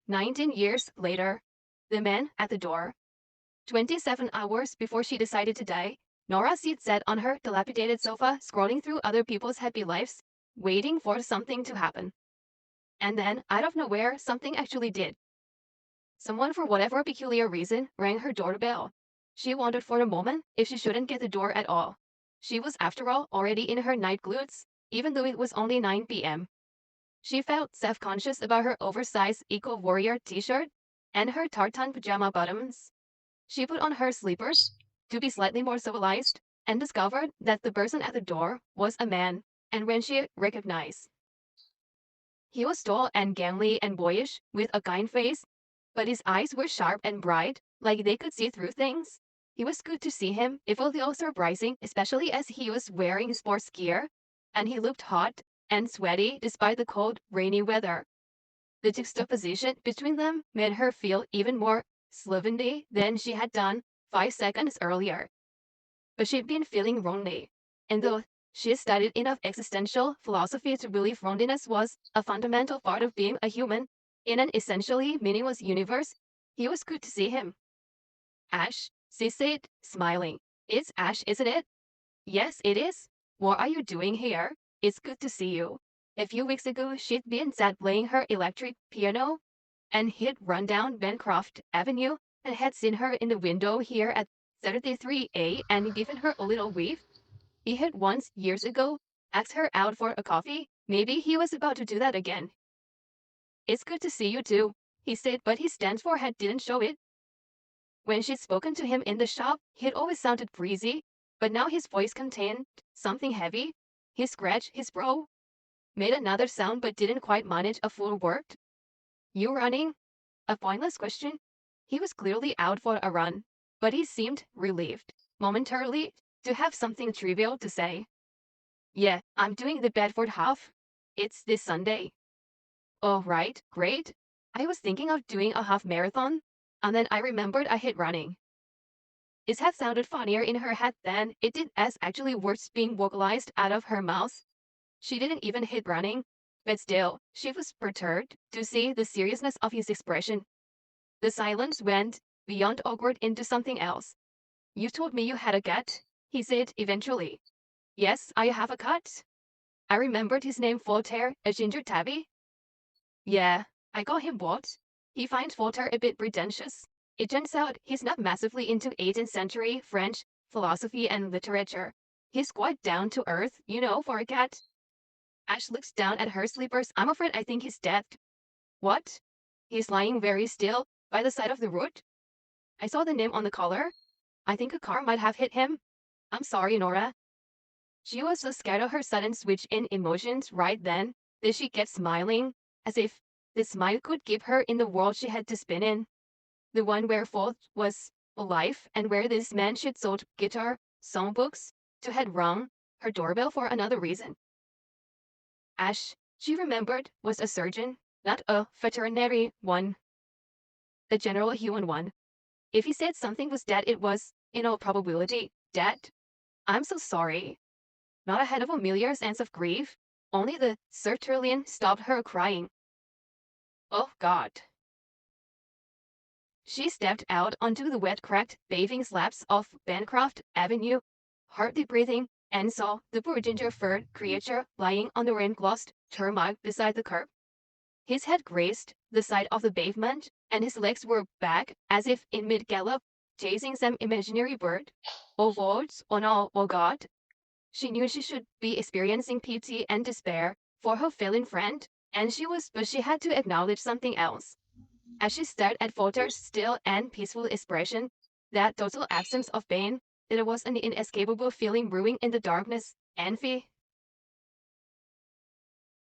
19 years later, the man at the door. 27 hours before she decided to die, Nora sat on her dilapidated sofa, scrolling through other people's happy lives, waiting for something to happen. And then, out of nowhere, something actually did. Someone, for whatever peculiar reason, rang her doorbell. She wondered for a moment if she shouldn't get the door at all. She was, after all, already in her night clothes, even though it was only 9 p.m. She felt self-conscious about her oversized Eco-Warrior t-shirt and her tartan pajama bottoms. She put on her slippers to be slightly more civilized and discovered that the person at the door was a man, and when she recognized. He was tall and gangly and boyish, with a kind face, but his eyes were sharp and bright, like they could see through things. It was good to see him, if a little surprising, especially as he was wearing sports gear, and he looked hot and sweaty despite the cold, rainy weather. The juxtaposition between them made her feel even more slovenly than she had done 5 seconds earlier. But she'd been feeling lonely, and though she studied enough existential philosophy to believe loneliness was a fundamental part of being a human in an essentially meaningless universe, it was good to see him. Ash, she said, smiling. It's Ash, isn't it? Yes, it is. What are you doing here? It's good to see you. A few weeks ago, she'd been sat playing her electric piano, and he'd run down Bancroft Avenue and had seen her in the window here at 33A and given her a little wave. He had once, years ago, asked her out for a coffee. Maybe he was about to do that again. It's good to see you too, he said, but his tense forehead didn't show it. When she'd spoken to him in the shop, he'd always sounded breezy, but now his voice contained something heavy. He scratched his brow, made another sound but didn't quite manage a full word. You running? A pointless question. He was clearly out for a run, but he seemed relieved, momentarily, to have something trivial to say. Yeah, I'm doing the Bedford half. It's this Sunday. Oh, right, great. I was thinking of doing a half marathon, and then I remembered I hate running. It had sounded funnier in her head than it did as actually words being vocalized out of her mouth. She didn't even hate running, but still, she was perturbed to see the seriousness of his expression. The silence went beyond awkward into something else. You told me you had a cat, he said eventually. Yes, I have a cat. I remembered his name Voltaire, a ginger tabby. Yeah, I got him what? He finds Voltaire a bit pretentious. It turns out he's not massively into 18th century French philosophy and literature. He's quite down to earth, for a cat. Ash looks down at her slippers. I'm afraid I think he's dead. What? He's lying very still by the side of the road. I saw the name on the collar. I think a car might have hit him. I'm sorry, Nora. She was so scared of her sudden switch in emotions right then that she kept smiling, as if the smile could keep her in the world she had to spin in. The one where Foth was alive and where this man she'd sold guitar, songbooks, to had rung her doorbell for another reason. Ash, she remembered, was a surgeon, not a veterinary one. A general human one. If he said something was dead, it was, in all probability, dead. I'm so sorry. Not a head of a familiar sense of grief. Only the sertraline stopped her crying. Oh, God. She stepped out onto the wet, cracked paving slabs of Bancroft Avenue, hardly breathing, and saw the poor ginger-furred creature lying on the rain-glossed tarmac beside the curb. His head grazed the side of the pavement, and his legs were back as if in mid-gallop, chasing some imaginary bird. Oh, words, oh no, oh God. She knew she should be experiencing pity and despair for her failing friend, and but she had to acknowledge something else. As she stared at Voltaire's still and peaceful expression, that total absence of pain, there was an inescapable feeling brewing in the darkness, envy,